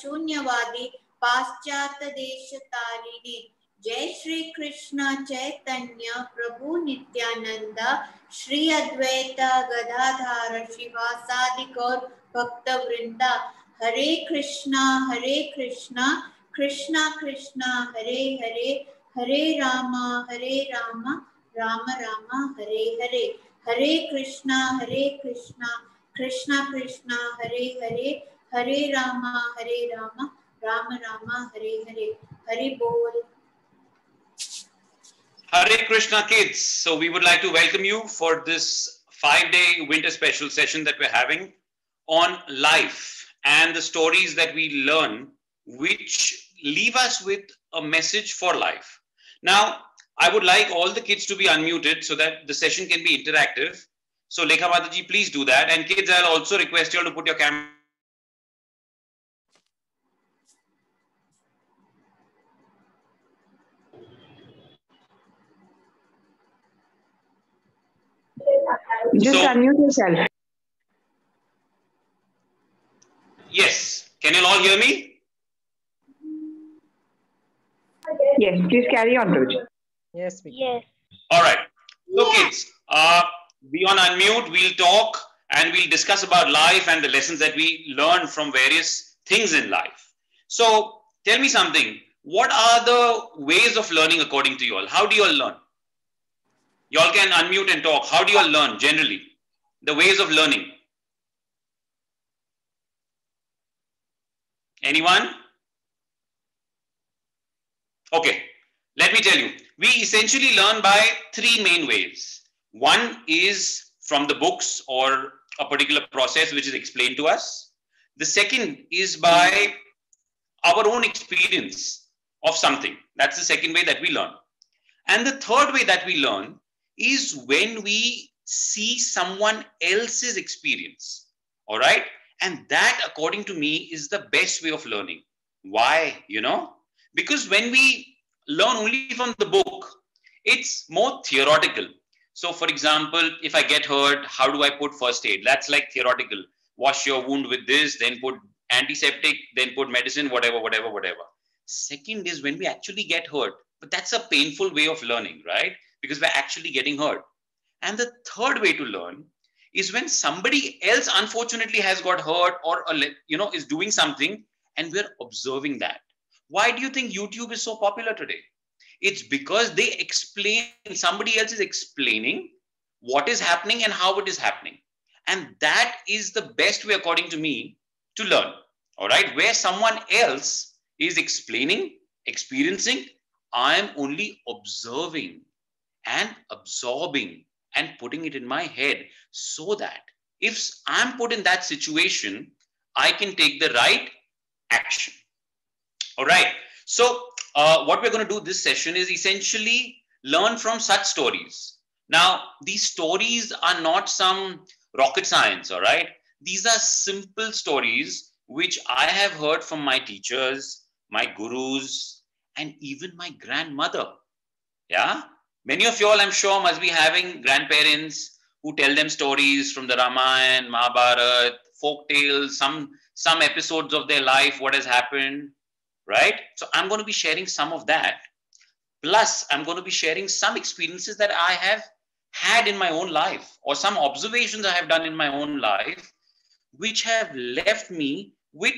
शून्यवादी पाश्चात्य देश तारिणी। जय श्री कृष्ण चैतन्य प्रभु नित्यानंद श्री अद्वैत गदाधर शिवासादि गौर भक्त वृंदा। हरे कृष्णा कृष्णा कृष्णा हरे हरे, हरे राम राम राम हरे हरे। हरे कृष्णा कृष्णा कृष्णा हरे हरे, हरे राम राम राम हरे हरे। हरि बोल। Hare Krishna kids. So we would like to welcome you for this 5-day winter special session that we're having on life and the stories that we learn which leave us with a message for life. Now, I would like all the kids to be unmuted so that the session can be interactive. So Lekha Mataji, please do that. And kids, I'll also request you all to put your camera. Just unmute yourself. Yes. Can you all hear me? Yes, please carry on, Ruj. Yes. Yes. All right. So kids, be on unmute. We'll talk and we'll discuss about life and the lessons that we learn from various things in life. So tell me something. What are the ways of learning according to you all? How do you all learn? You all can unmute and talk. How do you all learn generally? The ways of learning. Anyone? Okay. Let me tell you. We essentially learn by three main ways. One is from the books or a particular process which is explained to us. The second is by our own experience of something. That's the second way that we learn. And the third way that we learn is when we see someone else's experience. All right? And that, according to me, is the best way of learning. Why? You know? Because when we learn only from the book, it's more theoretical. So, for example, if I get hurt, how do I put first aid? That's like theoretical. Wash your wound with this, then put antiseptic, then put medicine, whatever. Second is when we actually get hurt. But that's a painful way of learning, right? Because we're actually getting hurt. And the third way to learn is when somebody else unfortunately has got hurt or is doing something and we're observing that. Why do you think YouTube is so popular today? It's because they explain, somebody else is explaining what is happening and how it is happening. And that is the best way, according to me, to learn. All right, where someone else is explaining, experiencing, I am only observing and absorbing and putting it in my head so that if I'm put in that situation, I can take the right action. All right. So what we're going to do this session is essentially learn from such stories. Now, these stories are not some rocket science. All right. These are simple stories which I have heard from my teachers, my gurus, and even my grandmother. Yeah. Many of you all, I'm sure, must be having grandparents who tell them stories from the Ramayana, Mahabharata, folk tales, some episodes of their life, what has happened, right? So I'm going to be sharing some of that. Plus, I'm going to be sharing some experiences that I have had in my own life or some observations I have done in my own life, which have left me with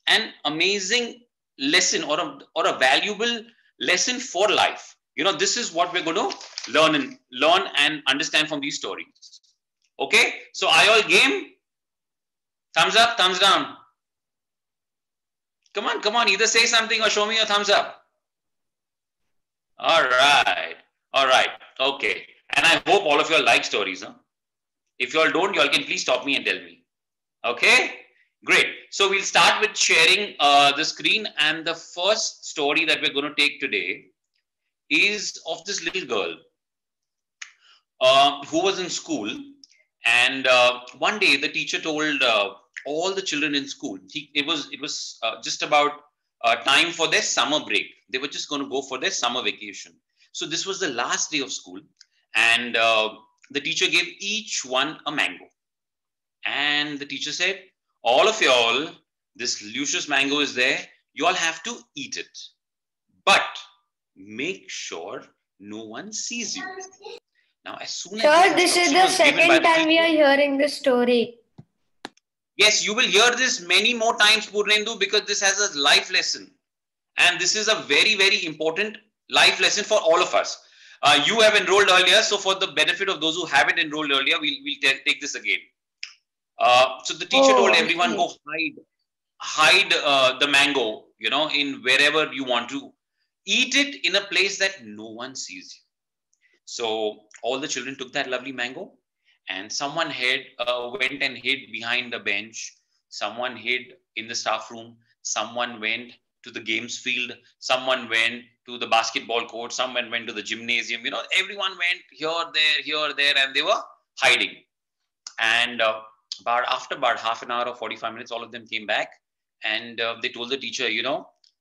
an amazing lesson or a valuable lesson for life. You know, this is what we're going to learn and understand from these stories. Okay, so are you all game? Thumbs up, thumbs down. Come on, either say something or show me your thumbs up. All right, okay. And I hope all of you all like stories. Huh? If you all don't, you all can please stop me and tell me. Okay, great. So we'll start with sharing the screen, and the first story that we're going to take today is of this little girl who was in school, and one day the teacher told all the children in school, it was just about time for their summer break. They were just going to go for their summer vacation. So this was the last day of school, and the teacher gave each one a mango, and the teacher said, all of y'all this luscious mango is there. You all have to eat it. But make sure no one sees you. Now, as soon as Sir, this is the second time we are hearing this story. Yes, you will hear this many more times, Purnendu, because this has a life lesson. And this is a very, very important life lesson for all of us. You have enrolled earlier, so for the benefit of those who haven't enrolled earlier, we'll take this again. So the teacher told everyone, go hide the mango, in wherever you want to. Eat it in a place that no one sees you. So all the children took that lovely mango, and someone went and hid behind the bench. Someone hid in the staff room. Someone went to the games field. Someone went to the basketball court. Someone went to the gymnasium. Everyone went here, there, and they were hiding. And after about half an hour or 45 minutes, all of them came back, and they told the teacher,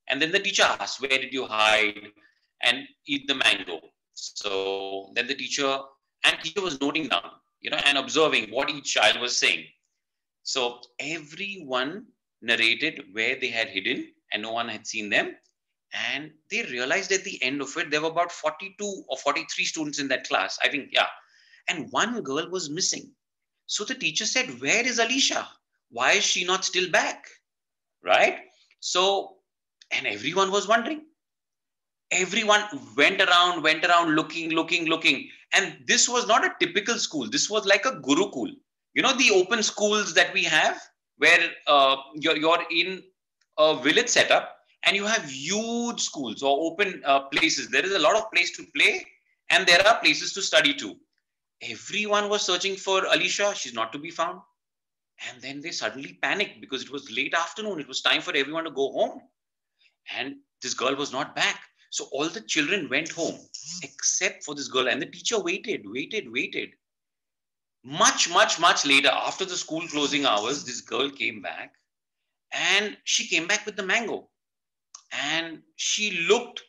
and then the teacher asked, where did you hide and eat the mango? So then the teacher was noting down, and observing what each child was saying. So everyone narrated where they had hidden and no one had seen them. And they realized at the end of it, there were about 42 or 43 students in that class, I think, yeah. And one girl was missing. So the teacher said, where is Alicia? Why is she not still back? Right? So, and everyone was wondering. Everyone went around looking. And this was not a typical school. This was like a Gurukul. The open schools that we have, where you're in a village setup and you have huge schools or open places. There is a lot of place to play and there are places to study too. Everyone was searching for Alicia. She's not to be found. And then they suddenly panicked because it was late afternoon. It was time for everyone to go home. And this girl was not back. So all the children went home except for this girl. And the teacher waited. Much later, after the school closing hours, this girl came back and she came back with the mango. And she looked,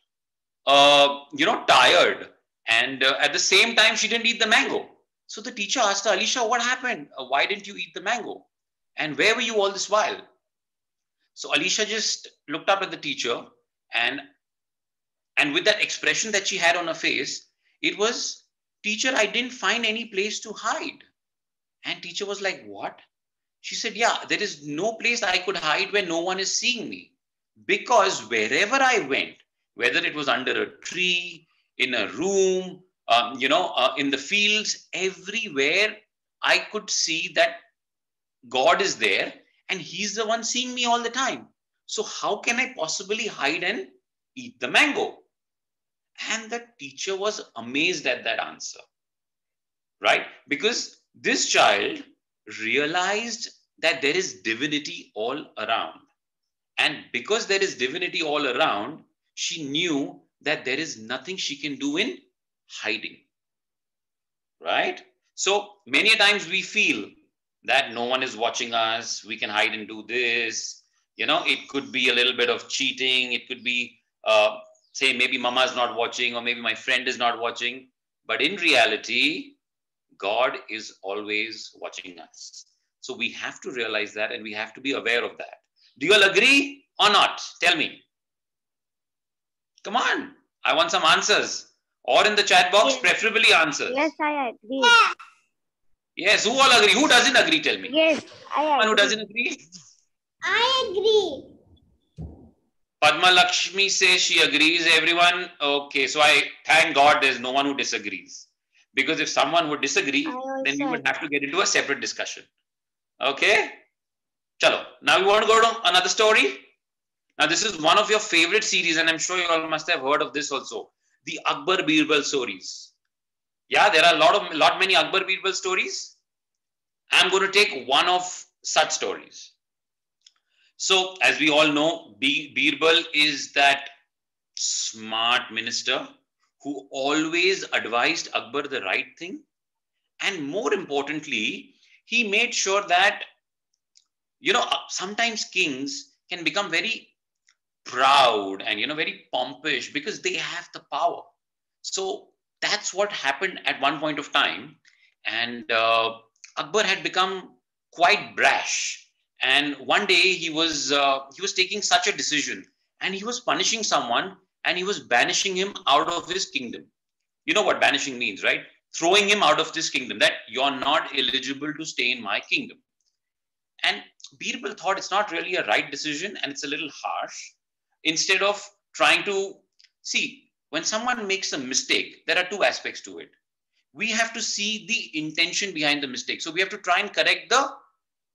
tired. And at the same time, she didn't eat the mango. So the teacher asked her, Alicia, what happened? Why didn't you eat the mango? And where were you all this while? So Alicia just looked up at the teacher, and with that expression that she had on her face, it was, teacher, I didn't find any place to hide. And teacher was like, what? She said, yeah, there is no place I could hide where no one is seeing me. Because wherever I went, whether it was under a tree, in a room, in the fields, everywhere I could see that God is there and he's the one seeing me all the time. So how can I possibly hide and eat the mango? And the teacher was amazed at that answer, right? Because this child realized that there is divinity all around. And because there is divinity all around, she knew that there is nothing she can do in hiding, right? So many times we feel that no one is watching us. We can hide and do this. It could be a little bit of cheating. It could be, say, maybe mama is not watching or maybe my friend is not watching. But in reality, God is always watching us. So we have to realize that and we have to be aware of that. Do you all agree or not? Tell me. Come on. I want some answers. Or in the chat box, yes. Preferably answers. Yes, I agree. Yes, who all agree? Who doesn't agree? Tell me. Yes, I agree. Who doesn't agree? I agree. Padma Lakshmi says she agrees. Everyone? Okay, so I thank God there's no one who disagrees. Because if someone would disagree, then we would have to get into a separate discussion. Okay? Chalo. Now we want to go to another story. Now this is one of your favorite series and I'm sure you all must have heard of this also. The Akbar Birbal stories. Yeah, there are many Akbar Birbal stories. I'm going to take one of such stories. So as we all know, Birbal is that smart minister who always advised Akbar the right thing. And more importantly, he made sure that, sometimes kings can become very proud and, very pompous because they have the power. So that's what happened at one point of time. And Akbar had become quite brash And one day he was taking such a decision, and he was punishing someone, and he was banishing him out of his kingdom. You know what banishing means, right? Throwing him out of this kingdom, that you're not eligible to stay in my kingdom. And Birbal thought it's not really a right decision, and it's a little harsh. Instead of trying to see, when someone makes a mistake, there are two aspects to it. We have to see the intention behind the mistake. So we have to try and correct the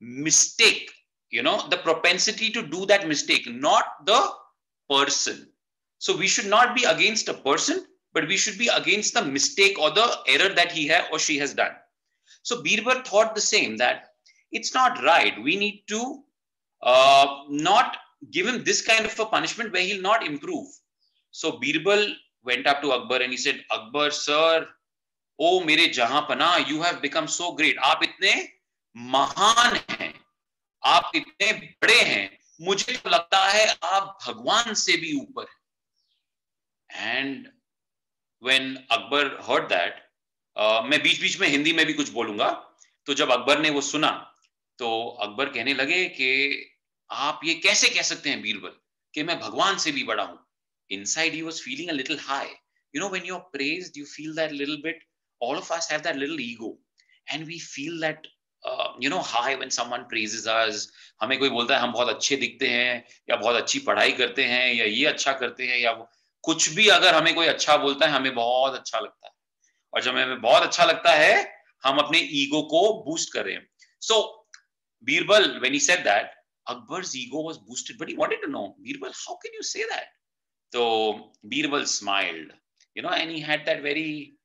mistake, the propensity to do that mistake, not the person. So we should not be against a person, but we should be against the mistake or the error that he or she has done. So Birbal thought the same, that it's not right. We need to not give him this kind of a punishment where he'll not improve. So Birbal went up to Akbar and he said, Akbar, sir, oh mere jahanpana, you have become so great. आप इतने महान हैं, आप इतने बड़े हैं, मुझे तो लगता है आप भगवान से भी ऊपर हैं. And when Akbar heard that, मैं बीच बीच में हिंदी में भी कुछ बोलूंगा. तो जब अकबर ने वो सुना, तो अकबर कहने लगे कि आप ये कैसे कह सकते हैं बीरबल कि मैं भगवान से भी बड़ा हूं. Inside he was feeling a little high. When you're praised, you feel that little bit. All of us have that little ego, and we feel that high when someone praises us. हमें कोई बोलता है हम बहुत अच्छे दिखते हैं, या बहुत अच्छी पढ़ाई करते हैं, या ये अच्छा करते हैं, या कुछ भी अगर हमें कोई अच्छा बोलता है हमें बहुत अच्छा लगता है. और जब हमें बहुत अच्छा लगता है हम अपने ईगो को बूस्ट कर रहे हैं. So Birbal, when he said that, Akbar's ego was boosted, but he wanted to know, Birbal, how can you say that? So Birbal smiled, and he had that very,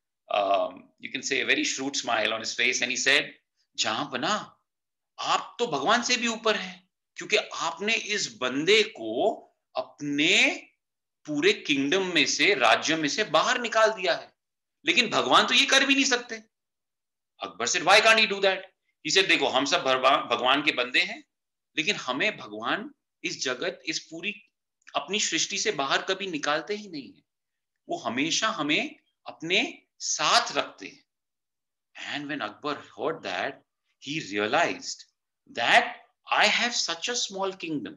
you can say a very shrewd smile on his face, and he said, जहांपना, आप तो भगवान से भी ऊपर हैं, क्योंकि आपने इस बंदे को अपने पूरे किंगडम में से, राज्य में से बाहर निकाल दिया है, लेकिन भगवान तो ये कर भी नहीं सकते. Akbar said, why can't he do that? He said, देखो हम सब भगवान के बंदे हैं, लेकिन हमें भगवान इस जगत, इस पूरी अपनी सृष्टि से बाहर कभी निकालते ही नहीं है. वो हमेशा हमें अपने साथ रखते हैं. And when Akbar heard that, he realized that I have such a small kingdom.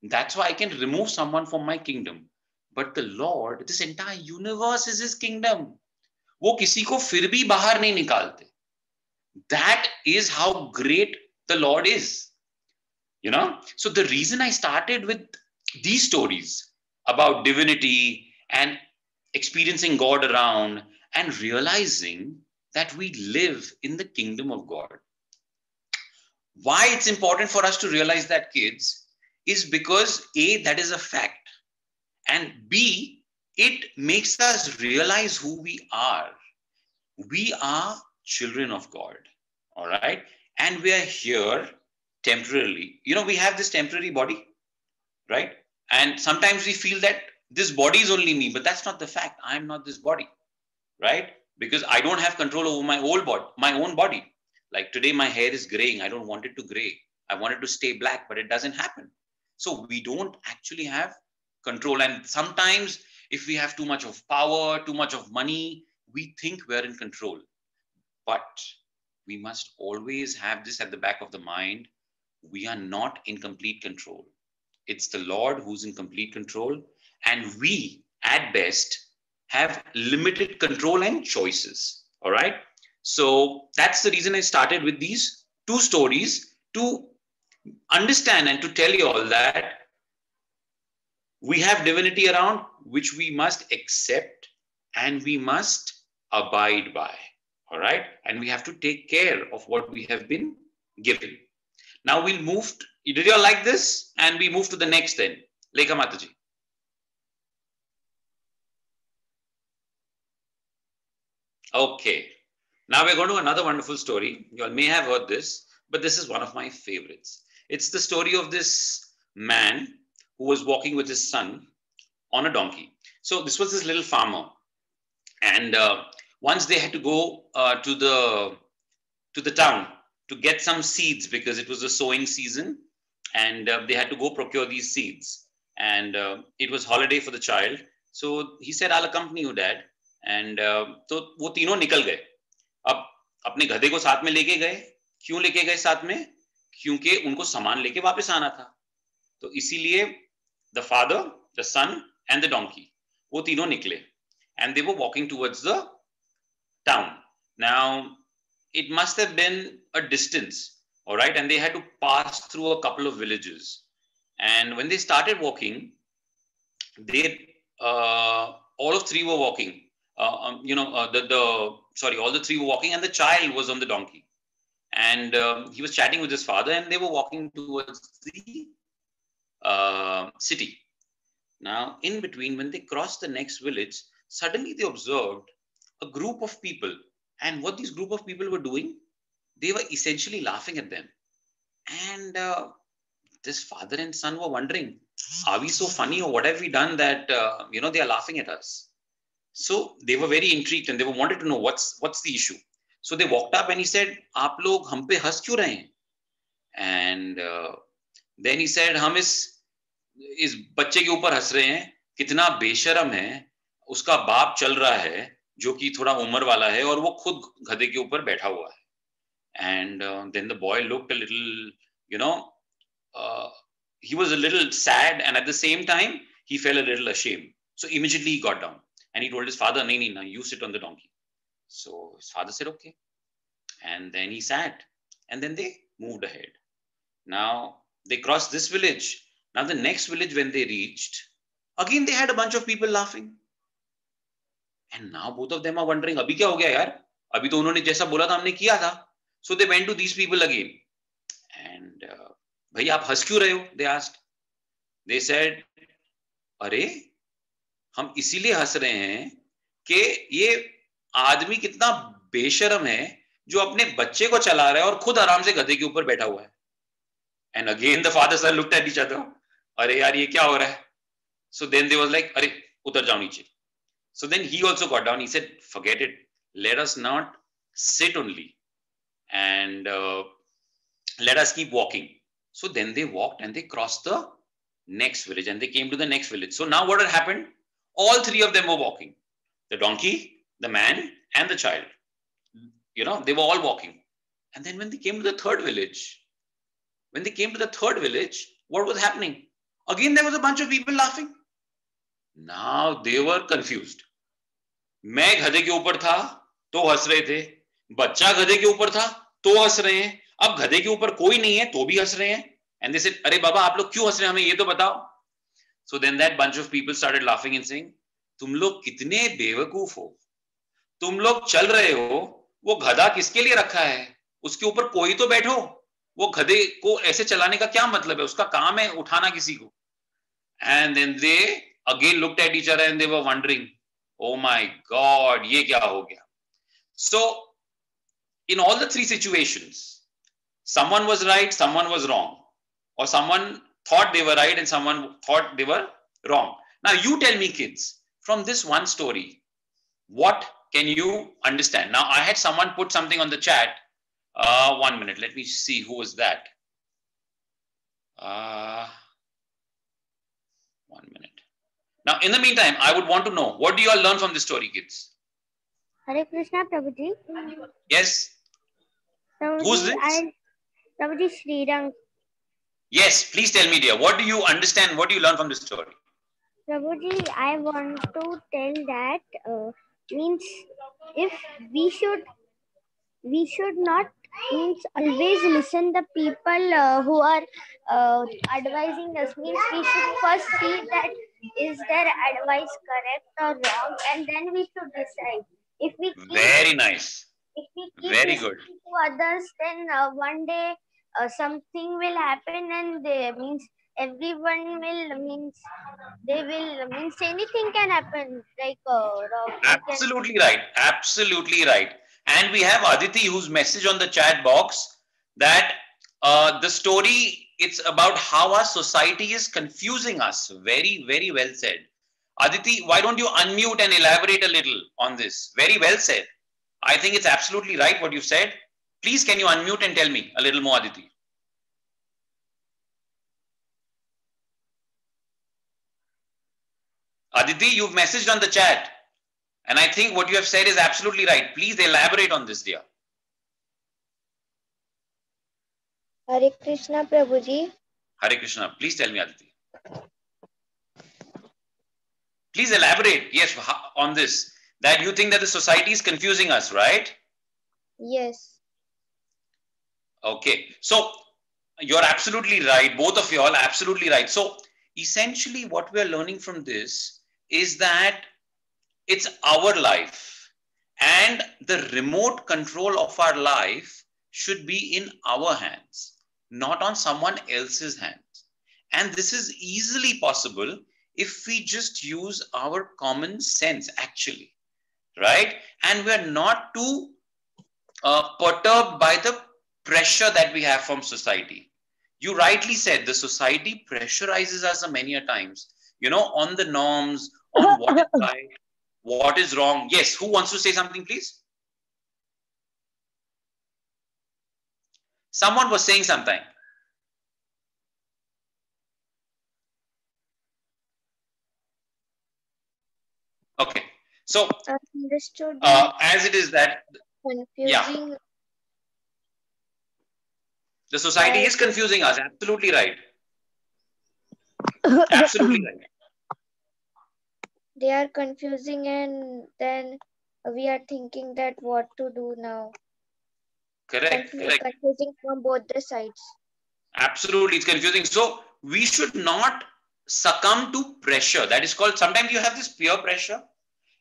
That's why I can remove someone from my kingdom. But the Lord, this entire universe is his kingdom. वो किसी को फिर भी बाहर नहीं निकालते. That is how great the Lord is. So the reason I started with these stories about divinity and experiencing God around and realizing that we live in the kingdom of God. Why it's important for us to realize that, kids, is because A, that is a fact, and B, it makes us realize who we are. We are children of God, all right? And we are here temporarily. We have this temporary body, right? And sometimes we feel that this body is only me, but that's not the fact. I'm not this body, right? Because I don't have control over my own body. Like today, my hair is graying. I don't want it to gray. I want it to stay black, but it doesn't happen. So we don't actually have control. And sometimes if we have too much of power, too much of money, we think we're in control. But we must always have this at the back of the mind. We are not in complete control. It's the Lord who's in complete control. And we, at best, have limited control and choices. All right. So that's the reason I started with these two stories, to understand and to tell you all that we have divinity around, which we must accept and we must abide by. All right. And we have to take care of what we have been given. Now we'll move. Did you all like this? And we move to the next then. Lekha Mataji. Okay. Now we're going to another wonderful story. You all may have heard this, but this is one of my favorites. It's the story of this man who was walking with his son on a donkey. So this was this little farmer. And once they had to go to the town to get some seeds, because it was the sowing season, and they had to go procure these seeds. And it was holiday for the child. So he said, I'll accompany you, Dad. And तो वो तीनों निकल गए. अब अपने गधे को साथ में लेके गए. क्यों लेके गए साथ में? क्योंकि उनको सामान लेके वापस आना था। तो इसीलिए the father, the son and the donkey, वो तीनों निकले and they were walking towards the town. Now, it must have been a distance, all right, and they had to pass through a couple of villages. And when they started walking, they all of three were walking. All the three were walking, and the child was on the donkey, and he was chatting with his father, and they were walking towards the city. Now, in between, when they crossed the next village, suddenly they observed a group of people, and what these group of people were doing, they were essentially laughing at them. And this father and son were wondering, are we so funny, or what have we done that they are laughing at us? So they were very intrigued, and they wanted to know what's the issue. So they walked up and he said, "Aap log hum pe has kyun rahe hain?" And then he said, "हम इस बच्चे के ऊपर हंस रहे हैं, कितना बेशरम है, उसका बाप चल रहा है जो कि थोड़ा उम्र वाला है और वो खुद गधे के ऊपर बैठा हुआ है." And then the boy looked a little, he was a little sad, and at the same time he felt a little ashamed. So immediately he got down and he told his father, "No, you sit on the donkey." So his father said, "Okay." And then he sat, and then they moved ahead. Now they crossed this village. Now the next village, when they reached, again they had a bunch of people laughing. And now both of them are wondering, अभी क्या हो गया यार? अभी तो उन्होंने जैसा बोला था हमने किया था. So they went to these people again. And भाई आप हंस क्यों रहे हो? They asked. They said, अरे हम इसीलिए हंस रहे हैं कि ये आदमी कितना बेशरम है जो अपने बच्चे को चला रहा है और खुद आराम से गधे के ऊपर बैठा हुआ है. And again the father son looked at each other. अरे यार ये क्या हो रहा है? So then they was like, अरे उतर जाओ नीचे. So then he also got down. He said, "Forget it. Let us not sit only, and let us keep walking." So then they walked and they crossed the next village, and they came to the next village. So now what had happened? All three of them were walking. The donkey, the man, and the child. They were all walking. And then when they came to the third village, what was happening? Again, there was a bunch of people laughing. Now they were confused. मैं गधे के ऊपर था तो हंस रहे थे, बच्चा गधे के ऊपर था तो हंस रहे हैं, अब गधे के ऊपर कोई नहीं है तो भी हंस रहे हैं. And they said, अरे बाबा आप लोग क्यों हंस रहे हैं, हमें ये तो बताओ. So then that bunch of people started laughing and saying, तुम लोग कितने बेवकूफ हो, तुम लोग चल रहे हो, वो गधा किसके लिए रखा है, उसके ऊपर कोई तो बैठो, वो गधे को ऐसे चलाने का क्या मतलब है, उसका काम है उठाना किसी को. And then they again looked at each other and they were wondering, oh my God, ye kya ho gaya? So in all the three situations, someone was right, someone was wrong, or someone thought they were right and someone thought they were wrong. Now you tell me, kids, from this one story, what can you understand? Now I had someone put something on the chat. 1 minute, let me see who was that. 1 minute. Now, in the meantime, I would want to know, what do you all learn from this story, kids? Hare Krishna, Prabhuji. Yes. Prabhuji, Who's this? Prabhuji Srirang. Yes, please tell me, dear. What do you understand? What do you learn from this story? Prabhuji, I want to tell that means if we should not means always listen the people who are advising us. Means we should first see that is their advice correct or wrong, and then we should decide. If we keep, very nice. If we keep very good to others, then one day something will happen, and everyone will anything can happen, like absolutely right, absolutely right. And we have Aditi, whose message on the chat box that the story, it's about how our society is confusing us. Very, very well said. Aditi, why don't you unmute and elaborate a little on this? Very well said. I think it's absolutely right what you said. Please, can you unmute and tell me a little more, Aditi? Aditi, you've messaged on the chat. And I think what you have said is absolutely right. Please elaborate on this, dear. Hare Krishna, Prabhuji. Hare Krishna. Please tell me, Aditi. Please elaborate, yes, on this. That you think that the society is confusing us, right? Yes. Okay. So you're absolutely right. Both of you all absolutely right. So essentially what we are learning from this is that it's our life and the remote control of our life should be in our hands, not on someone else's hands. And this is easily possible if we just use our common sense, actually, right? And we're not too perturbed by the pressure that we have from society. You rightly said the society pressurizes us many a times, on the norms, on what is right, what is wrong. Yes, who wants to say something, please? Someone was saying something. Okay, so Understood. as it is that Confusing. Yeah. The society is confusing us. Absolutely right. Absolutely right. They are confusing, and then we are thinking that what to do now. Correct. Confusing from both the sides. Absolutely, it's confusing. So we should not succumb to pressure. That is called, sometimes you have this peer pressure.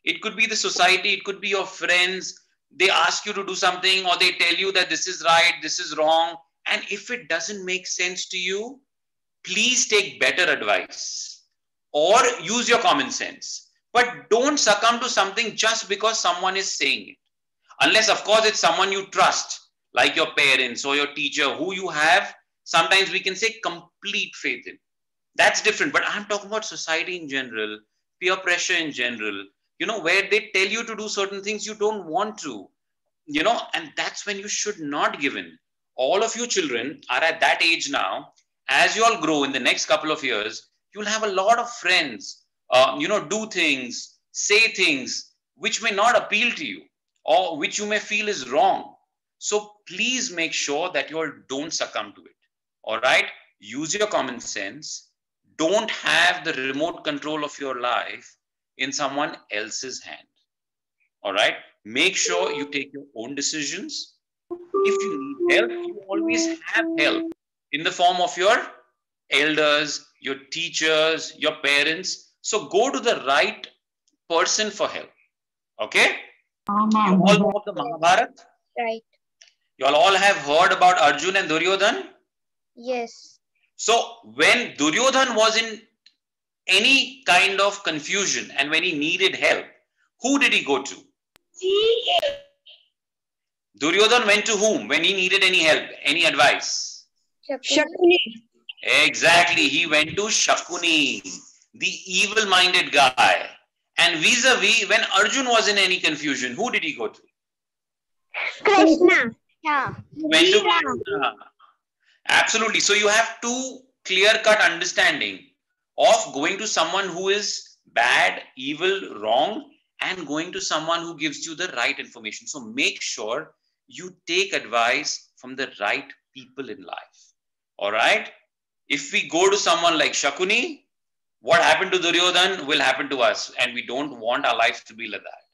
It could be the society, it could be your friends. They ask you to do something or they tell you that this is right, this is wrong. And if it doesn't make sense to you, please take better advice or use your common sense. But don't succumb to something just because someone is saying it. Unless, of course, it's someone you trust, like your parents or your teacher, who you have, sometimes we can say, complete faith in. That's different. But I'm talking about society in general, peer pressure in general, where they tell you to do certain things you don't want to, and that's when you should not give in. All of you children are at that age now. As you all grow in the next couple of years, you'll have a lot of friends, do things, say things which may not appeal to you or which you may feel is wrong. So please make sure that you all don't succumb to it. All right? Use your common sense. Don't have the remote control of your life in someone else's hand. All right? Make sure you take your own decisions. If you need help, you always have help in the form of your elders, your teachers, your parents. So go to the right person for help. Okay? You all know the Mahabharata? Right. You all have heard about Arjun and Duryodhan? Yes. So when Duryodhan was in any kind of confusion and when he needed help, who did he go to? Duryodhan went to whom when he needed any help, any advice? Shakuni. Exactly. He went to Shakuni, the evil-minded guy. And vis-a-vis, when Arjun was in any confusion, who did he go to? Krishna. Yeah. Went to Krishna. Absolutely. So you have two clear-cut understanding of going to someone who is bad, evil, wrong, and going to someone who gives you the right information. So make sure you take advice from the right people in life. All right? If we go to someone like Shakuni, what happened to Duryodhan will happen to us, and we don't want our life to be like that.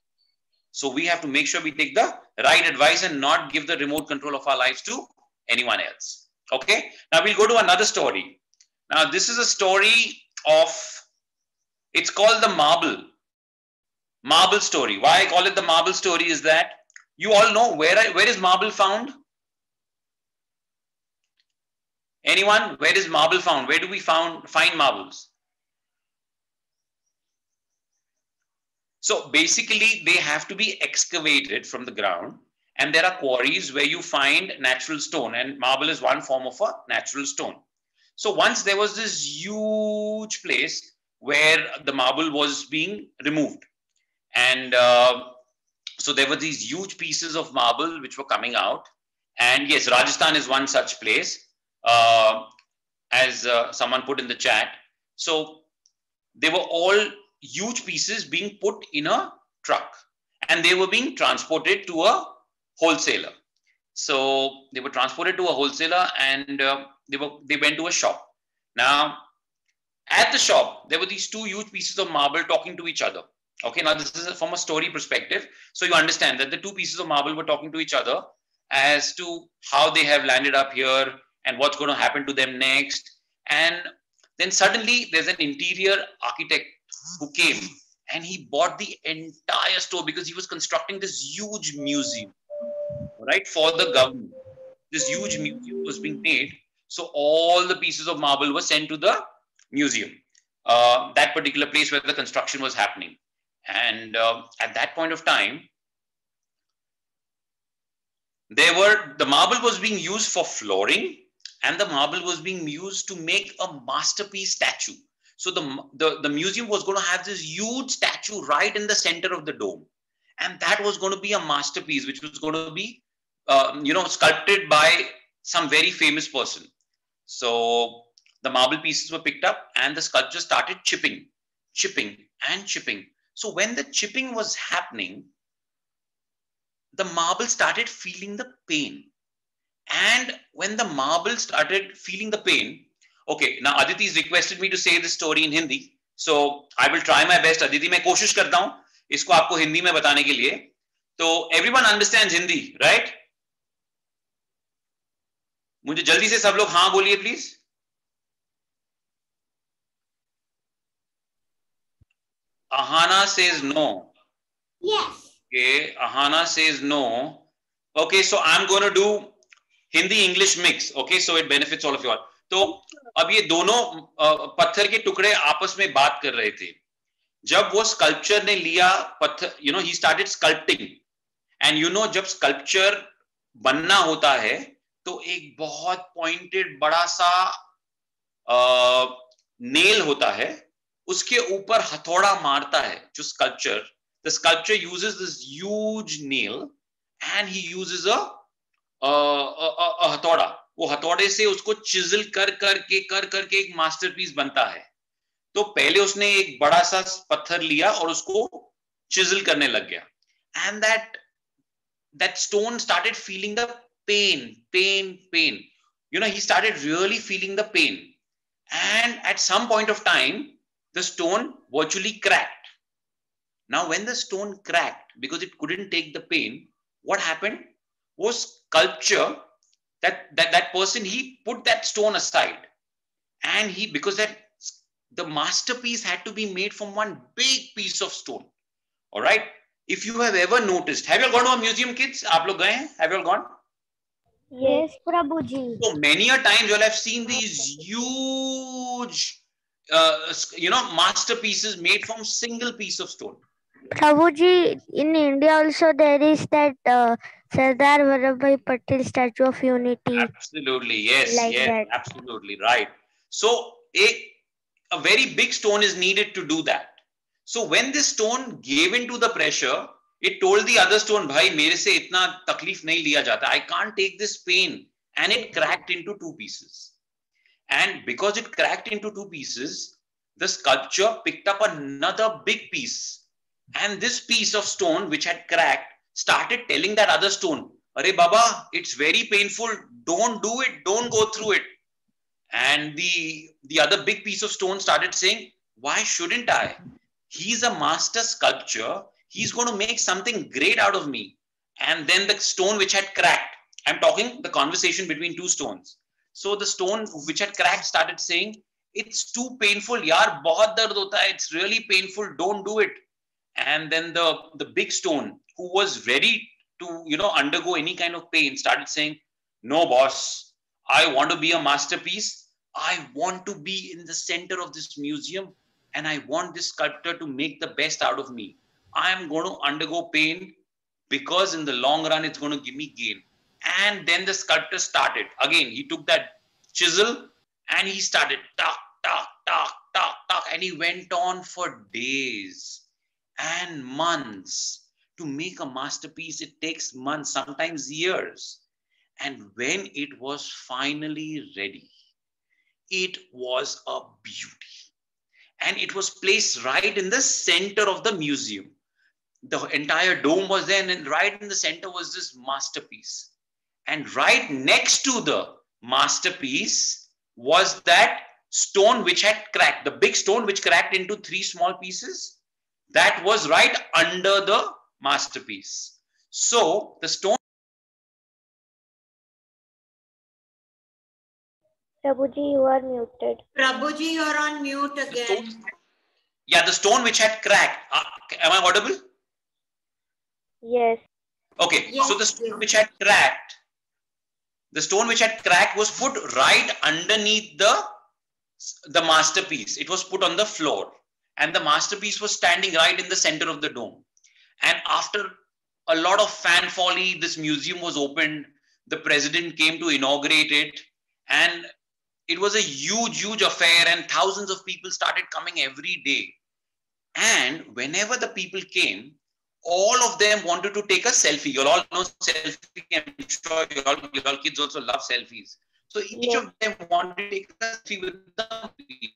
So we have to make sure we take the right advice and not give the remote control of our lives to anyone else. Okay? Now we'll go to another story. Now this is a story of, it's called the marble story. Why I call it the marble story is that you all know where is marble found? Anyone? Where is marble found? Where do we find marbles? So basically they have to be excavated from the ground, and there are quarries where you find natural stone, and marble is one form of a natural stone. So once there was this huge place where the marble was being removed, and so there were these huge pieces of marble which were coming out. And yes, Rajasthan is one such place, as someone put in the chat. So they were all huge pieces being put in a truck, and they were being transported to a wholesaler. So they were transported to a wholesaler, and they went to a shop. Now, at the shop, there were these two huge pieces of marble talking to each other. Okay, now this is from a story perspective. So you understand that the two pieces of marble were talking to each other as to how they have landed up here and what's going to happen to them next. And then suddenly there's an interior architect who came and he bought the entire store because he was constructing this huge museum, right, for the government. This huge museum was being made. So all the pieces of marble were sent to the museum, that particular place where the construction was happening. And at that point of time, the marble was being used for flooring, and the marble was being used to make a masterpiece statue. So the museum was going to have this huge statue right in the center of the dome. And that was going to be a masterpiece, which was going to be, sculpted by some very famous person. So the marble pieces were picked up and the sculpture started chipping. So when the chipping was happening, the marble started feeling the pain. And when the marble started feeling the pain, okay, now Aditi's requested me to say this story in Hindi. So I will try my best. Aditi, मैं कोशिश करता हूँ इसको आपको हिंदी में बताने के लिए. तो everyone understands Hindi, right? मुझे जल्दी से सब लोग हाँ बोलिए please. Ahana says no. Yes. Okay, Ahana says no. Okay, so I'm going to do Hindi English mix. Okay, so it benefits all of you all. तो अब ये दोनों पत्थर के टुकड़े आपस में बात कर रहे थे. जब वो स्कल्पचर ने लिया पत्थर, he started sculpting. And जब स्कल्पचर बनना होता है तो एक बहुत पॉइंटेड बड़ा सा नेल होता है, उसके ऊपर हथौड़ा मारता है जो sculpture. The sculptor uses this huge nail and he uses a हथौड़ा. वो हथौड़े से उसको चिजल कर करके एक मास्टरपीस बनता है. तो पहले उसने एक बड़ा सा पत्थर लिया और उसको चिजल करने लग गया. And that stone started feeling the pain. He started really feeling the pain. And at some point of time, the stone virtually cracked. Now, when the stone cracked, because it couldn't take the pain, what happened was sculpture, that person, he put that stone aside. And because the masterpiece had to be made from one big piece of stone. All right. If you have ever noticed, have you all gone to a museum, kids? Aap log gaye hain? Have you all gone? Yes, Prabhuji. So many a times you all have seen these huge, masterpieces made from single piece of stone. Prabhuji, in India also there is that Sardar Vallabhbhai Patel Statue of Unity. Absolutely, yes, Like yes, that. absolutely, right. So a very big stone is needed to do that. So when this stone gave into the pressure, it told the other stone, "Bhai, mere se itna taklif nahi liya jata. I can't take this pain." And it cracked into two pieces. And because it cracked into two pieces, the sculpture picked up another big piece. And this piece of stone, which had cracked, started telling that other stone, "Arey Baba, it's very painful. Don't do it. Don't go through it." And the other big piece of stone started saying, "Why shouldn't I? He's a master sculptor. He's going to make something great out of me." And then the stone which had cracked, I'm talking the conversation between two stones. So the stone which had cracked started saying, "It's too painful. Yaar, bahut dard hota hai. It's really painful. Don't do it." And then the big stone, who was ready to, undergo any kind of pain, started saying, "No, boss, I want to be a masterpiece. I want to be in the center of this museum. And I want this sculptor to make the best out of me. I am going to undergo pain because in the long run, it's going to give me gain." And then the sculptor started. Again, he took that chisel and he started tuck. And he went on for days and months. To make a masterpiece, it takes months, sometimes years. And when it was finally ready, it was a beauty. And it was placed right in the center of the museum. The entire dome was there, and right in the center was this masterpiece. And right next to the masterpiece was that stone which had cracked, the big stone which cracked into 3 small pieces. That was right under the masterpiece. So the stone. Prabhuji, you are muted. Prabhuji, you're on mute The again. stone, yeah, the stone which had cracked. Am I audible? Yes. Okay, Yes, so the stone yes. which had cracked, was put right underneath the masterpiece. It was put on the floor, and the masterpiece was standing right in the center of the dome. And after a lot of fan folly, this museum was opened. The president came to inaugurate it, and it was a huge affair, and thousands of people started coming every day. And whenever the people came, all of them wanted to take a selfie. You all know selfie. I'm sure you all kids also love selfies. So each Yes. of them wanted to take a selfie with the piece.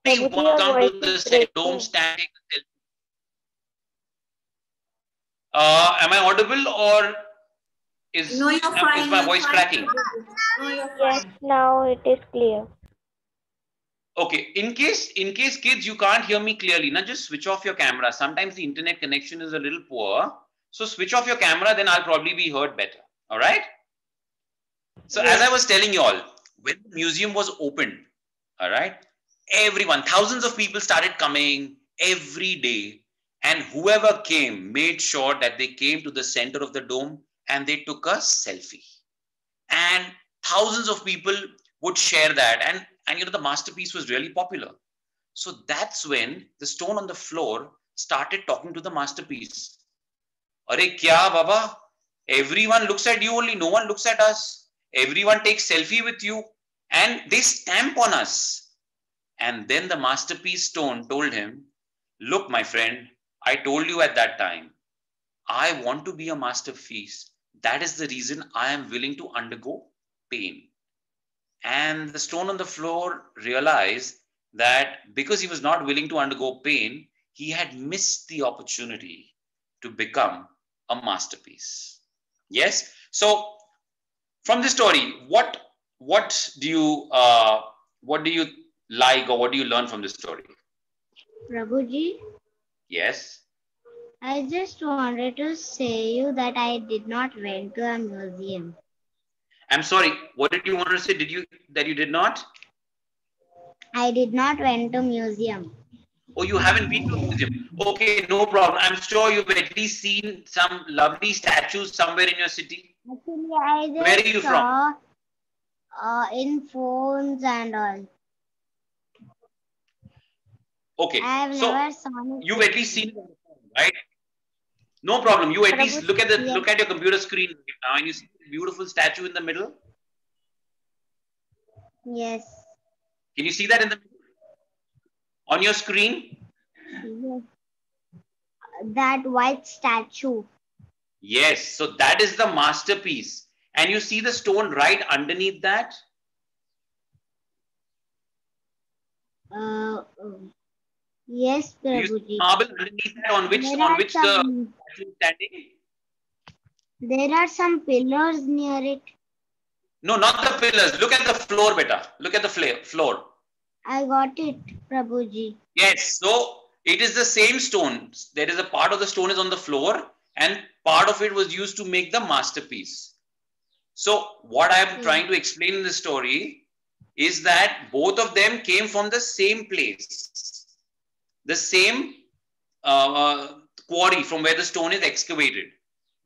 Prabhuji, Everyone your come voice to the is breaking. dome stand, take a selfie. Am I audible, or is No, you're fine. is my You're voice fine, cracking? Prabhuji. No, you're Yes, fine. now it is clear. Okay, in case kids you can't hear me clearly, now just switch off your camera. Sometimes the internet connection is a little poor. So switch off your camera, then I'll probably be heard better. All right? So as I was telling you all, when the museum was opened, all right, everyone, thousands of people started coming every day, and whoever came made sure that they came to the center of the dome and they took a selfie. And thousands of people would share that, and you know, the masterpiece was really popular. So that's when the stone on the floor started talking to the masterpiece. Are kya baba? Everyone looks at you only, no one looks at us. Everyone takes selfie with you and they stamp on us. And then the masterpiece stone told him, look, my friend, I told you at that time, I want to be a masterpiece. That is the reason I am willing to undergo pain. And the stone on the floor realized that because he was not willing to undergo pain, he had missed the opportunity to become a masterpiece. Yes. So from this story, what do you like, or what do you learn from this story? Prabhuji, Yes. I just wanted to say you that I did not went to a museum. I'm sorry. What did you want to say? Did you did not? I did not went to museum. Oh, you haven't been to a museum. Okay, no problem. I'm sure you've at least seen some lovely statues somewhere in your city. Actually, I just Where are you from? saw in phones and all. Okay, I have so never seen it. you've at least seen it on the phone, right? No problem. You at least look at Yes. look at your computer screen right now, and you see the beautiful statue in the middle. Yes. Can you see that in the middle? On your screen? Yes. That white statue. Yes. So that is the masterpiece. And you see the stone right underneath that? Yes, Do you see Prabhuji. marble underneath that on which There are the statue is standing? There are some pillars near it. No, not the pillars. Look at the floor, beta. Look at the floor. I got it, Prabhuji. Yes. So it is the same stone. There is a part of the stone is on the floor, and part of it was used to make the masterpiece. So what I am trying to explain in this story is that both of them came from the same place, the same quarry from where the stone is excavated.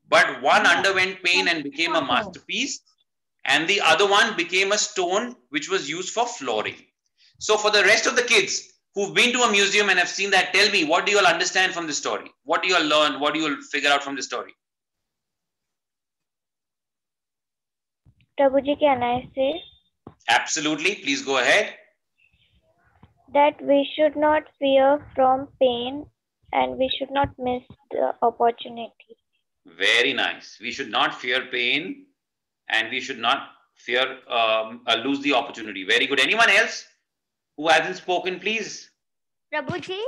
But one underwent pain and became a masterpiece, and the other one became a stone which was used for flooring. So for the rest of the kids who've been to a museum and have seen that, tell me, what do you all understand from this story? What do you all learn? What do you all figure out from this story? Prabhuji, can I say Absolutely. Please go ahead. that we should not fear from pain and we should not miss the opportunity. Very nice. We should not fear pain and we should not fear lose the opportunity. Very good. Anyone else who hasn't spoken, please? Prabhuji,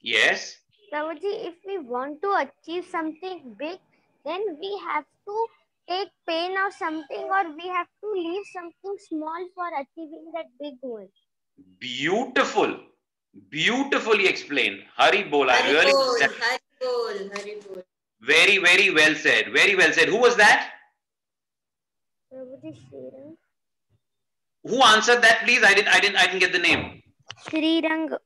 Yes. Prabhuji, if we want to achieve something big, then we have to take pain or something, or we have to leave something small for achieving that big goal? Beautiful. Beautifully explained. Hari bol. I Hari really bol, said. Hari bol, Hari bol. Very, very well said. Very well said. Who was that? Prabhuji Srirang. Who answered that, please? I didn't get the name. Srirang.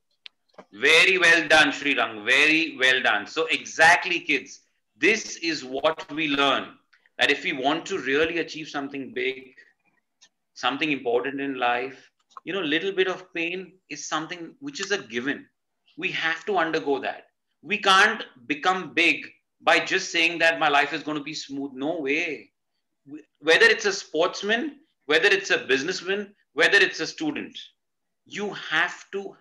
Very well done, Srirang. Very well done. So exactly, kids, this is what we learn. That if we want to really achieve something big, something important in life, you know, little bit of pain is something which is a given. We have to undergo that. We can't become big by just saying that my life is going to be smooth. No way. Whether it's a sportsman, whether it's a businessman, whether it's a student, you have to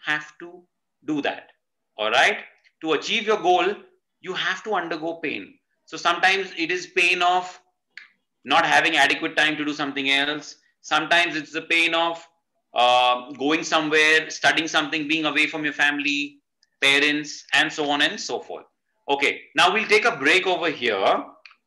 do that. All right. To achieve your goal, you have to undergo pain. So sometimes it is pain of not having adequate time to do something else. Sometimes it's the pain of going somewhere, studying something, being away from your family, parents, and so on and so forth. Okay, now we'll take a break over here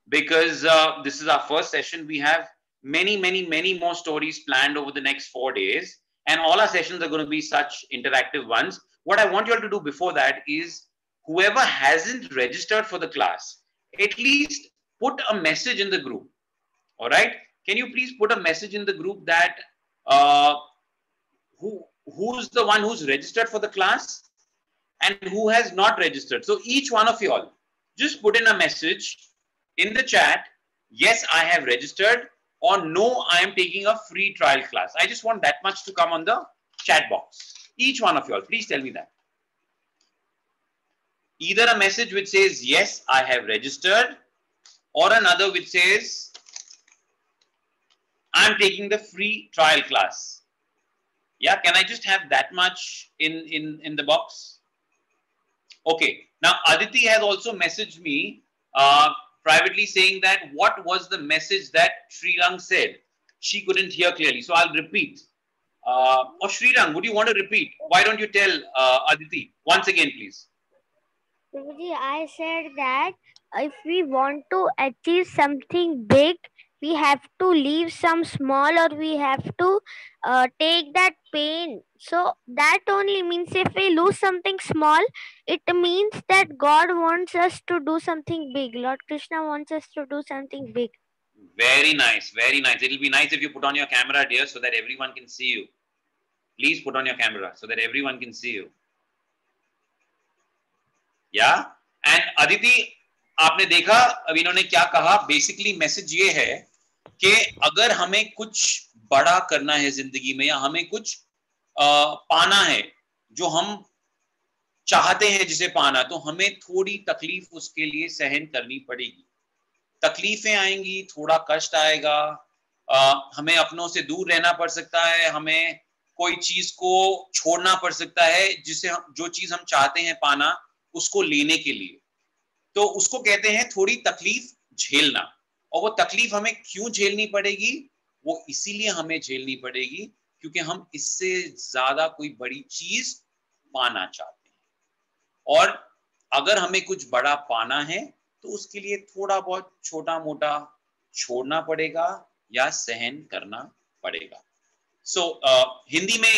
because this is our first session. We have many more stories planned over the next 4 days, and all our sessions are going to be such interactive ones. What I want you all to do before that is whoever hasn't registered for the class, at least put a message in the group. All right, can you please put a message in the group that who's the one who's registered for the class and who has not registered? So each one of you all just put in a message in the chat, yes, I have registered, or no, I am taking a free trial class. I just want that much to come on the chat box. Each one of you all, please tell me that. Either a message which says, yes, I have registered, or another which says, I'm taking the free trial class. Yeah, can I just have that much in the box? Okay, now Aditi has also messaged me privately saying that what was the message that Srirang said? She couldn't hear clearly, so I'll repeat. Or Srirang, would you want to repeat? Why don't you tell Aditi once again, please? Prabhuji, I said that if we want to achieve something big, we have to leave some small, or we have to take that pain. So that only means if we lose something small, it means that God wants us to do something big. Lord Krishna wants us to do something big. Very nice, very nice. It'll be nice if you put on your camera, dear, so that everyone can see you. Please put on your camera so that everyone can see you. Yeah, and Aditi, आपने देखा अब इन्होंने क्या कहा? Basically message ये है कि अगर हमें कुछ बड़ा करना है जिंदगी में, या हमें कुछ पाना है जो हम चाहते हैं जिसे पाना, तो हमें थोड़ी तकलीफ उसके लिए सहन करनी पड़ेगी. तकलीफें आएंगी, थोड़ा कष्ट आएगा, हमें अपनों से दूर रहना पड़ सकता है, हमें कोई चीज को छोड़ना पड़ सकता है जिसे हम, जो चीज हम चाहते हैं पाना, उसको लेने के लिए. तो उसको कहते हैं थोड़ी तकलीफ झेलना. और वो तकलीफ हमें क्यों झेलनी पड़ेगी? वो इसीलिए हमें झेलनी पड़ेगी क्योंकि हम इससे ज्यादा कोई बड़ी चीज पाना चाहते हैं. और अगर हमें कुछ बड़ा पाना है तो उसके लिए थोड़ा बहुत छोटा मोटा छोड़ना पड़ेगा या सहन करना पड़ेगा. सो हिंदी में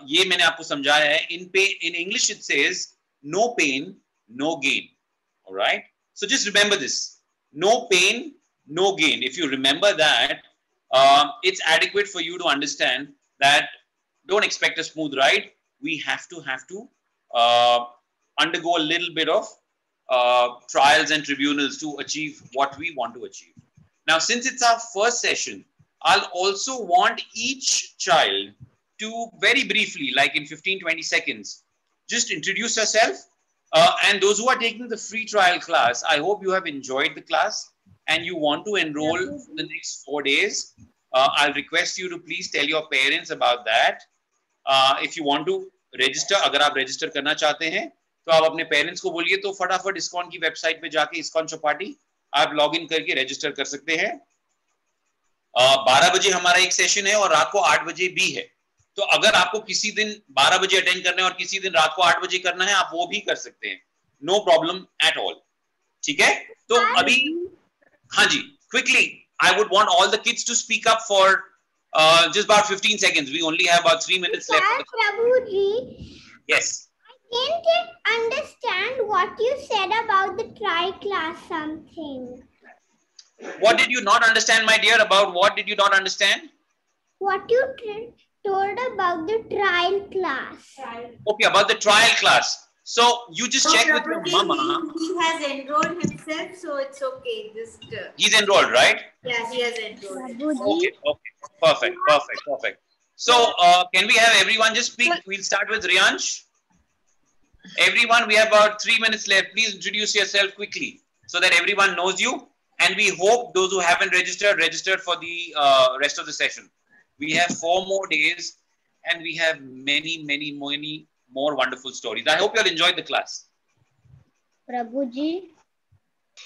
ये मैंने आपको समझाया है. In English it says no pain no gain. Alright, so just remember this: no pain, no gain. If you remember that, it's adequate for you to understand that. Don't expect a smooth ride. We have to undergo a little bit of trials and tribunals to achieve what we want to achieve. Now, since it's our first session, I'll also want each child to very briefly, like in 15-20 seconds, just introduce yourself. And those who are taking the free trial class, I hope you have enjoyed the class and you want to enroll for the next 4 days. I'll request you to please tell your parents about that. If you want to register, अगर आप register करना चाहते हैं, तो आप अपने parents को बोलिए, तो फटाफट ISKCON की website पे जाके ISKCON चौपाटी आप login करके register कर सकते हैं. 12 बजे हमारा एक session है और रात को 8 बजे भी है. तो अगर आपको किसी दिन 12 बजे अटेंड करना है और किसी दिन रात को 8 बजे करना है, आप वो भी कर सकते हैं. No problem at all. ठीक है, तो अभी हाँ जी, quickly I would want all the kids to speak up for just about 15 seconds. We only have about 3 minutes left. Prabhuji, Yes. I didn't understand what you said about the tri-class something. What did you not understand, my dear? About what did you not understand? What you told about the trial class. Okay, about the trial class. So you just check with your Prabhuji, mama. he has enrolled himself, so it's okay. Just He's enrolled, right? yeah, he has enrolled. Okay, okay. Perfect. So can we have everyone just speak? We'll start with Riyansh. Everyone, we have about 3 minutes left. Please introduce yourself quickly so that everyone knows you. And we hope those who haven't registered for the rest of the session. We have 4 more days and we have many more wonderful stories. I hope you all enjoyed the class. Prabhuji.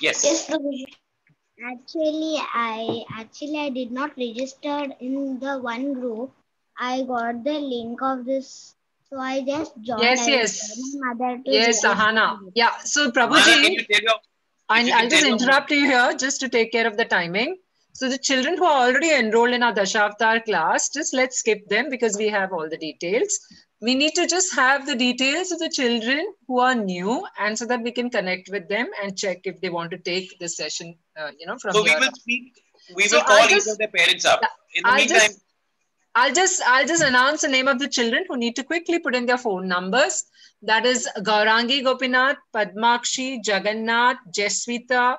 Yes. Yes, Prabhuji. Actually, I did not register in the one group. I got the link of this, so I just joined. Yes. My mother to Yes, register. Ahana. Yeah. So Ahana, Prabhuji, can you tell your, I'll just interrupt you here just to take care of the timing. So the children who are already enrolled in our Dashavtar class, just let's skip them because we have all the details. We need to just have the details of the children who are new, and so that we can connect with them and check if they want to take this session, from So here. we will speak. We will call each of their parents up. In the meantime, I'll just announce the name of the children who need to quickly put in their phone numbers. That is Gaurangi Gopinath, Padmakshi, Jagannath, Jeswita,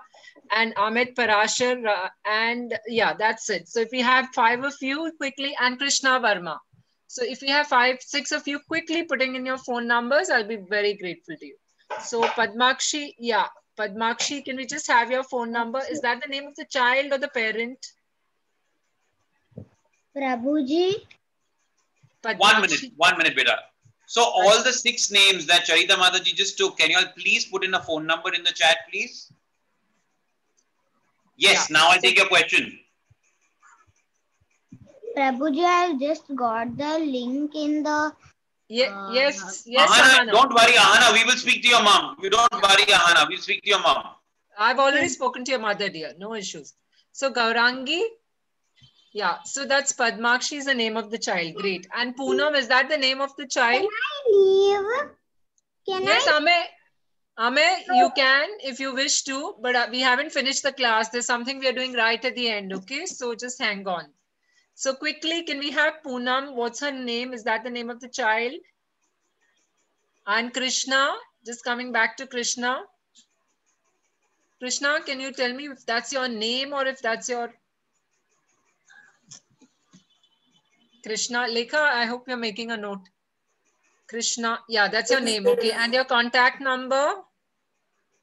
and Amit Parashar. And yeah, that's it. So if we have 5 of you quickly, and Krishna Verma. So if we have 5, 6 of you quickly putting in your phone numbers, I'll be very grateful to you. So Padmakshi, Padmakshi, can we just have your phone number? Is that the name of the child or the parent? Prabhuji. 1 minute, beta. So all the 6 names that Charita Mataji just took, can you all please put in a phone number in the chat, please? Yes, now I'll take your question. Prabhuji, I just got the link in the... Yes, Ahana, don't worry, Ahana. We will speak to your mom. You don't worry, Ahana. We'll speak to your mom. I've already spoken to your mother, dear. No issues. So Gaurangi, so that's Padmakshi is the name of the child. Great. And Poonam, is that the name of the child? Can yes, I? Ame, you can if you wish to, but we haven't finished the class. There's something we are doing right at the end, okay? So just hang on. So quickly, can we have Poonam? What's her name? Is that the name of the child? And Krishna, just coming back to Krishna. Krishna, can you tell me if that's your name or if that's your... Krishna, Lekha, I hope you're making a note. Krishna, that's your name, okay. And your contact number?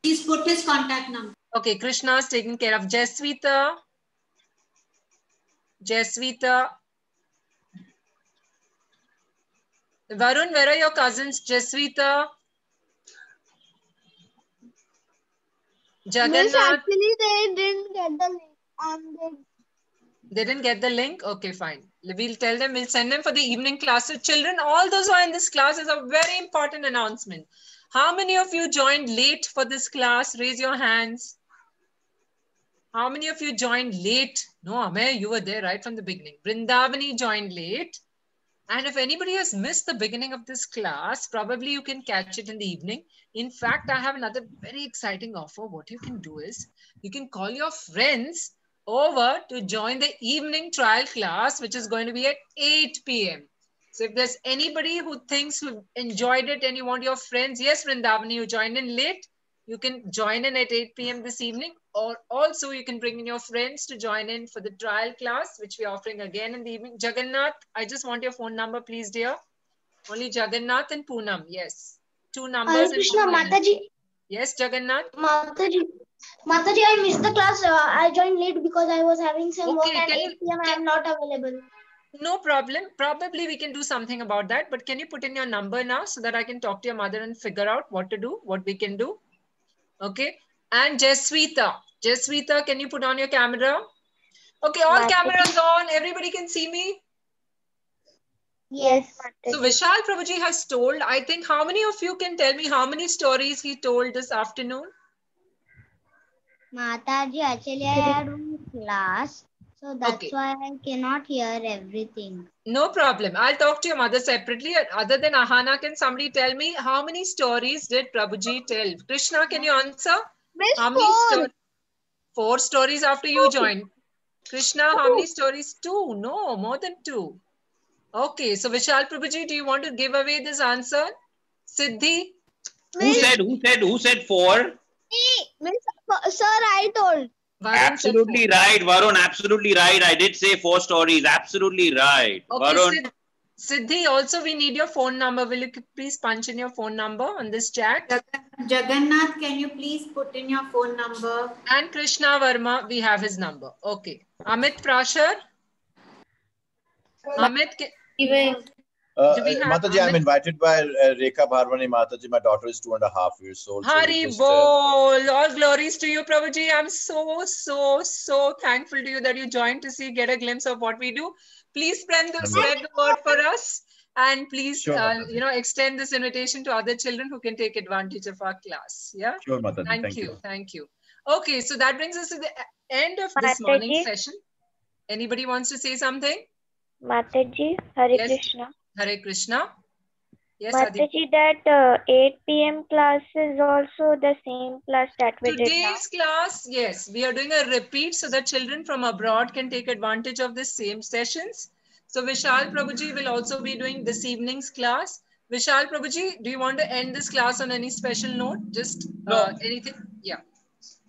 Please put his contact number. Okay, Krishna is taken care of. Jeswita. Varun, where are your cousins? Jeswita. Jagannath. Miss, actually, they didn't get the link. They didn't get the link? Okay, fine. We'll tell them, we'll send them for the evening class. So children, all those who are in this class is a very important announcement. How many of you joined late for this class? Raise your hands. How many of you joined late? No, Amey, you were there right from the beginning. Vrindavani joined late. And if anybody has missed the beginning of this class, probably you can catch it in the evening. In fact, I have another very exciting offer. What you can do is, you can call your friends over to join the evening trial class, which is going to be at 8 p.m. So if there's anybody who thinks who enjoyed it and you want your friends, yes, Vrindavani, you joined in late, you can join in at 8 p.m. this evening, or also you can bring in your friends to join in for the trial class, which we're offering again in the evening. Jagannath, I just want your phone number, please, dear. Only Jagannath and Poonam, yes. 2 numbers. Krishna, Mataji. Yes, Jagannath. Mataji, I missed the class. I joined late because I was having some work at 8 p.m. I am not available. No problem. Probably we can do something about that. But can you put in your number now so that I can talk to your mother and figure out what to do, what we can do? Okay. And Jeswita. Jeswita, can you put on your camera? Okay, all cameras on. Everybody can see me? Yes. So Vishal Prabhuji has told, I think, how many of you can tell me how many stories he told this afternoon? Mataji, actually I had class, so that's why I cannot hear everything. No problem. I'll talk to your mother separately. Other than Ahana, can somebody tell me how many stories did Prabhuji tell? Krishna, can you answer? How many stories? 4 stories after you joined. Krishna, how many stories? 2. No, more than 2. Okay, so Vishal Prabhuji, do you want to give away this answer? Siddhi? Who said 4? Sir, I told. Varun Absolutely right, Varun. Absolutely right. I did say 4 stories. Absolutely right. Okay, Varun. Siddhi, also we need your phone number. Will you please punch in your phone number on this chat? Jagannath, can you please put in your phone number? And Krishna Verma, we have his number. Okay. Amit Prashar? Amit, Mataji, I'm invited by Rekha Bharwani Mataji. My daughter is 2.5 years old. Hari So Bol. All glories to you, Prabhuji. I'm so thankful to you that you joined to get a glimpse of what we do. Please spread the word for us. And please, extend this invitation to other children who can take advantage of our class. Yeah. Sure, Mataji. Thank you. Okay, so that brings us to the end of this morning session. Anybody wants to say something? Mataji, Hare Yes. Krishna. Hare Krishna. Yes, Mataji, that 8 p.m. class is also the same class that we did now. Today's class, yes, we are doing a repeat so that children from abroad can take advantage of the same sessions. So Vishal Prabhuji will also be doing this evening's class. Vishal Prabhuji, do you want to end this class on any special note? Just anything? Yeah.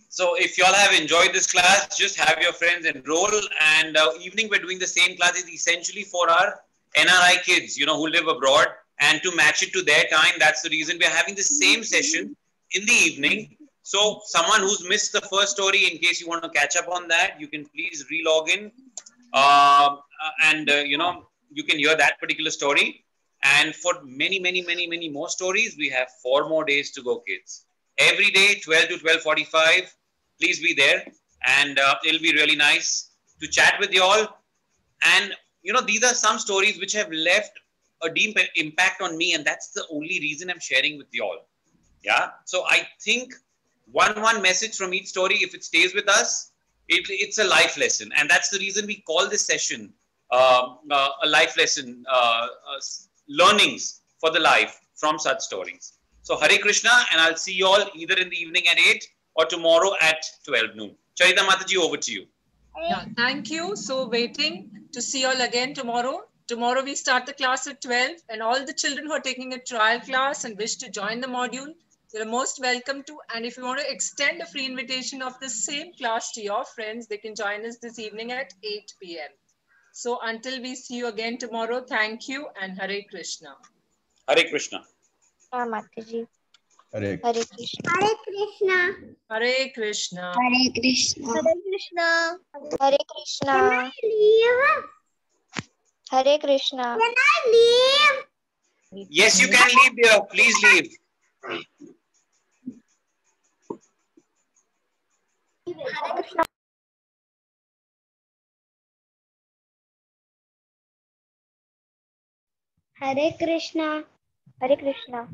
So if y'all have enjoyed this class, just have your friends enroll. And evening we're doing the same class is essentially for our NRI kids, who live abroad, and to match it to their time. That's the reason we're having the same session in the evening. So someone who's missed the first story, in case you want to catch up on that, you can please re-log in. You can hear that particular story. And for many more stories, we have 4 more days to go, kids. Every day, 12 to 12:45. Please be there. And it'll be really nice to chat with you all. And, these are some stories which have left a deep impact on me. And that's the only reason I'm sharing with you all. Yeah. So I think one message from each story, if it stays with us, it's a life lesson. And that's the reason we call this session a life lesson, learnings for the life from such stories. So Hare Krishna, and I'll see you all either in the evening at 8 or tomorrow at 12 noon. Charita Mataji, over to you. Yeah, thank you. So waiting to see you all again tomorrow. Tomorrow we start the class at 12, and all the children who are taking a trial class and wish to join the module, you're most welcome to. And if you want to extend a free invitation of the same class to your friends, they can join us this evening at 8 p.m. So until we see you again tomorrow, thank you and Hare Krishna. Hare Krishna. Mataji. Hare Krishna. Hare Krishna. Hare Krishna. Hare Krishna. Hare Krishna. Hare Krishna. Can I leave? Hare Krishna. Can I leave? Yes, you can leave, dear. Please leave. Hare Krishna. Hare Krishna. Hare Krishna.